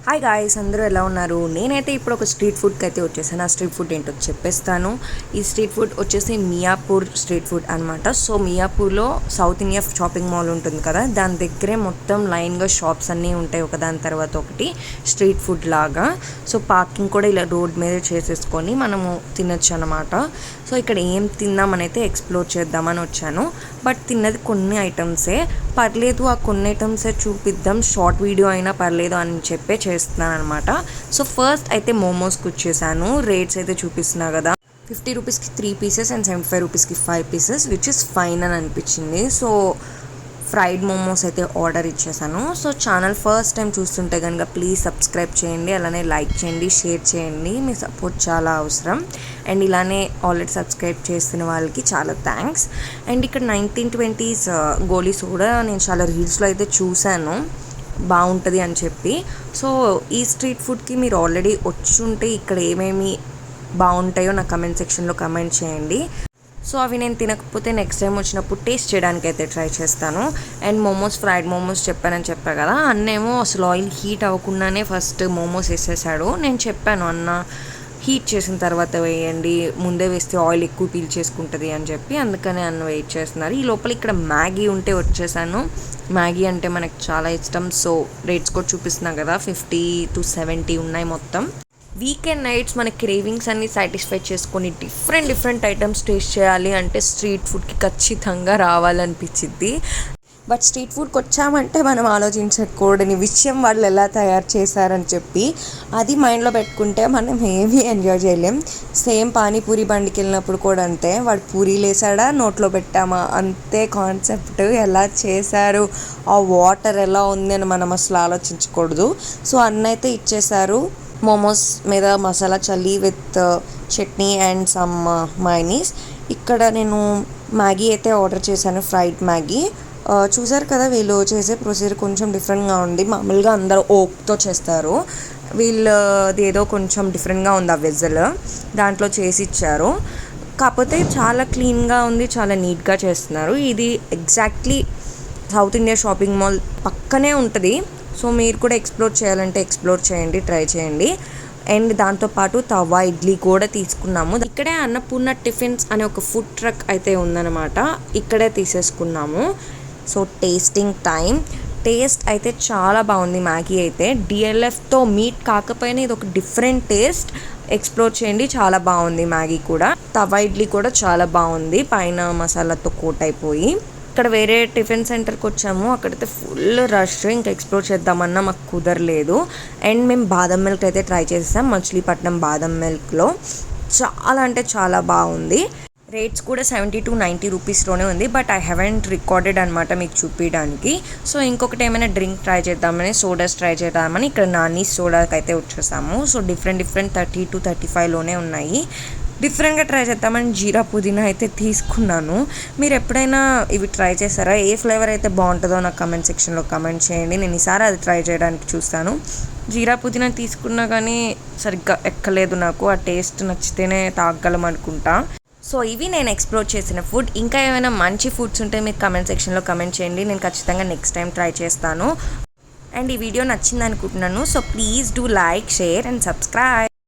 Hi guys, అందరూ ఎలా ఉన్నారు? నేనైతే ఇప్పుడు ఒక స్ట్రీట్ ఫుడ్కి అయితే వచ్చేసాను. ఆ స్ట్రీట్ ఫుడ్ ఏంటో చెప్పేస్తాను. ఈ స్ట్రీట్ ఫుడ్ వచ్చేసి మియాపూర్ స్ట్రీట్ ఫుడ్ అనమాట. సో మియాపూర్లో సౌత్ ఇండియా షాపింగ్ మాల్ ఉంటుంది కదా, దాని దగ్గరే మొత్తం లైన్గా షాప్స్ అన్నీ ఉంటాయి, ఒకదాని తర్వాత ఒకటి స్ట్రీట్ ఫుడ్ లాగా. సో పార్కింగ్ కూడా ఇలా రోడ్ మీద చేసేసుకొని మనము తినచ్చు అనమాట. సో ఇక్కడ ఏం తిందామని అయితే ఎక్స్ప్లోర్ చేద్దామని వచ్చాను. బట్ తిన్నది కొన్ని ఐటమ్సే, పర్లేదు ఆ కొన్ని ఐటమ్సే చూపిద్దాం, షార్ట్ వీడియో అయినా పర్లేదు అని చెప్పే చేస్తున్నాను అనమాట. సో ఫస్ట్ అయితే మోమోస్కి వచ్చేసాను. రేట్స్ అయితే చూపిస్తున్నా కదా, 50 రూపీస్కి 3 పీసెస్ అండ్ 75 రూపీస్కి 5 పీసెస్, విచ్ ఇస్ ఫైన్ అని అనిపించింది. సో ఫ్రైడ్ మోమోస్ అయితే ఆర్డర్ ఇచ్చేసాను. సో ఛానల్ ఫస్ట్ టైం చూస్తుంటే కనుక ప్లీజ్ సబ్స్క్రైబ్ చేయండి, అలానే లైక్ చేయండి, షేర్ చేయండి. మీ సపోర్ట్ చాలా అవసరం. అండ్ ఇలానే ఆల్రెడీ సబ్స్క్రైబ్ చేస్తున్న వాళ్ళకి చాలా థ్యాంక్స్. అండ్ ఇక్కడ 1920s గోలీ సోడా నేను చాలా రీల్స్లో అయితే చూశాను, బాగుంటుంది అని చెప్పి. సో ఈ స్ట్రీట్ ఫుడ్కి మీరు ఆల్రెడీ వచ్చి ఉంటే ఇక్కడ ఏమేమి బాగుంటాయో నా కమెంట్ సెక్షన్లో కమెంట్ చేయండి. సో అవి నేను తినకపోతే నెక్స్ట్ టైం వచ్చినప్పుడు టేస్ట్ చేయడానికి అయితే ట్రై చేస్తాను. అండ్ మోమోస్, ఫ్రైడ్ మోమోస్ చెప్పా కదా, అన్నేమో అసలు ఆయిల్ హీట్ అవ్వకుండానే ఫస్ట్ మోమోస్ వేసేసాడు. నేను చెప్పాను, అన్న హీట్ చేసిన తర్వాత వేయండి, ముందే వేస్తే ఆయిల్ ఎక్కువ పీల్ చేసుకుంటుంది అని చెప్పి, అందుకనే అన్న వెయిట్ చేస్తున్నారు. ఈ లోపల ఇక్కడ మ్యాగీ ఉంటే వచ్చేసాను. మ్యాగీ అంటే మనకు చాలా ఇష్టం. సో రేట్స్ కూడా చూపిస్తున్నాం కదా, 50 to 70 ఉన్నాయి మొత్తం. వీకెండ్ నైట్స్ మన క్రేవింగ్స్ అన్ని సాటిస్ఫై చేసుకొని డిఫరెంట్ ఐటమ్స్ టేస్ట్ చేయాలి అంటే స్ట్రీట్ ఫుడ్కి ఖచ్చితంగా రావాలనిపించింది. బట్ స్ట్రీట్ ఫుడ్కి వచ్చామంటే మనం ఆలోచించకూడని విషయం వాళ్ళు ఎలా తయారు చేశారని చెప్పి, అది మైండ్లో పెట్టుకుంటే మనం ఏమీ ఎంజాయ్ చేయలేం. సేమ్ పానీపూరి బండికి వెళ్ళినప్పుడు కూడా అంతే, వాడు పూరీలు వేసాడా నోట్లో పెట్టామా అంతే కాన్సెప్ట్. ఎలా చేశారు, ఆ వాటర్ ఎలా ఉంది అని మనం అసలు ఆలోచించకూడదు. సో అన్నైతే ఇచ్చేశారు. మోమోస్ మీద మసాలా చల్లి with chutney and some mayonnaise. ఇక్కడ నేను మ్యాగీ అయితే ఆర్డర్ చేశాను, ఫ్రైడ్ మ్యాగీ. చూసారు కదా, వీళ్ళు చేసే ప్రొసీజర్ కొంచెం డిఫరెంట్గా ఉంది. మామూలుగా అందరూ ఓక్తో చేస్తారు, వీళ్ళది ఏదో కొంచెం డిఫరెంట్గా ఉంది. ఆ వెజల్ దాంట్లో చేసి ఇచ్చారు, కాకపోతే చాలా క్లీన్గా ఉంది, చాలా నీట్గా చేస్తున్నారు. ఇది exactly south India shopping mall పక్కనే ఉంటుంది. సో మీరు కూడా ఎక్స్ప్లోర్ చేయాలంటే ఎక్స్ప్లోర్ చేయండి, ట్రై చేయండి. అండ్ దాంతోపాటు తవా ఇడ్లీ కూడా తీసుకున్నాము. ఇక్కడే అన్నపూర్ణ టిఫిన్స్ అనే ఒక ఫుడ్ ట్రక్ అయితే ఉందన్నమాట, ఇక్కడే తీసేసుకున్నాము. So tasting time. టేస్ట్ అయితే చాలా బాగుంది. మ్యాగీ అయితే డిఎల్ఎఫ్తో మీట్ కాకపోయినా ఇది ఒక డిఫరెంట్ టేస్ట్. ఎక్స్ప్లోర్ చేయండి, చాలా బాగుంది మ్యాగీ కూడా. తవా ఇడ్లీ కూడా చాలా బాగుంది, పైన మసాలాతో కోట్ అయిపోయి. ఇక్కడ వేరే టిఫిన్ సెంటర్కి వచ్చాము, అక్కడైతే ఫుల్ రష్. ఇంకా ఎక్స్ప్లోర్ చేద్దామన్నా మాకు కుదరలేదు. అండ్ మేము బాదం మిల్క్ అయితే ట్రై చేసాం, మచిలీపట్నం బాదం మిల్క్లో. చాలా అంటే చాలా బాగుంది. రేట్స్ కూడా 70 to 90 రూపీస్లోనే ఉంది. బట్ ఐ హ్యావెంట్ రికార్డెడ్ అనమాట మీకు చూపించడానికి. సో ఇంకొకటి ఏమైనా డ్రింక్ ట్రై చేద్దామని, సోడాస్ ట్రై చేద్దామని ఇక్కడ నాని సోడాకి అయితే వచ్చేసాము. సో డిఫరెంట్ 30 to 35లోనే ఉన్నాయి. డిఫరెంట్గా ట్రై చేద్దామని జీరా పుదీనా అయితే తీసుకున్నాను. మీరు ఎప్పుడైనా ఇవి ట్రై చేస్తారా? ఏ ఫ్లేవర్ అయితే బాగుంటుందో నాకు కమెంట్ సెక్షన్లో కమెంట్ చేయండి, నేను ఈసారి అది ట్రై చేయడానికి చూస్తాను. జీరా పుదీనా తీసుకున్నా కానీ సరిగ్గా ఎక్కలేదు నాకు, ఆ టేస్ట్ నచ్చితేనే తాగలం అనుకుంటా. సో ఇవి నేను ఎక్స్ప్లోర్ చేసిన ఫుడ్. ఇంకా ఏమైనా మంచి ఫుడ్స్ ఉంటే మీరు కమెంట్ సెక్షన్లో కమెంట్ చేయండి, నేను ఖచ్చితంగా నెక్స్ట్ టైం ట్రై చేస్తాను. అండ్ ఈ వీడియో నచ్చింది అనుకుంటున్నాను. So please do like, share and subscribe.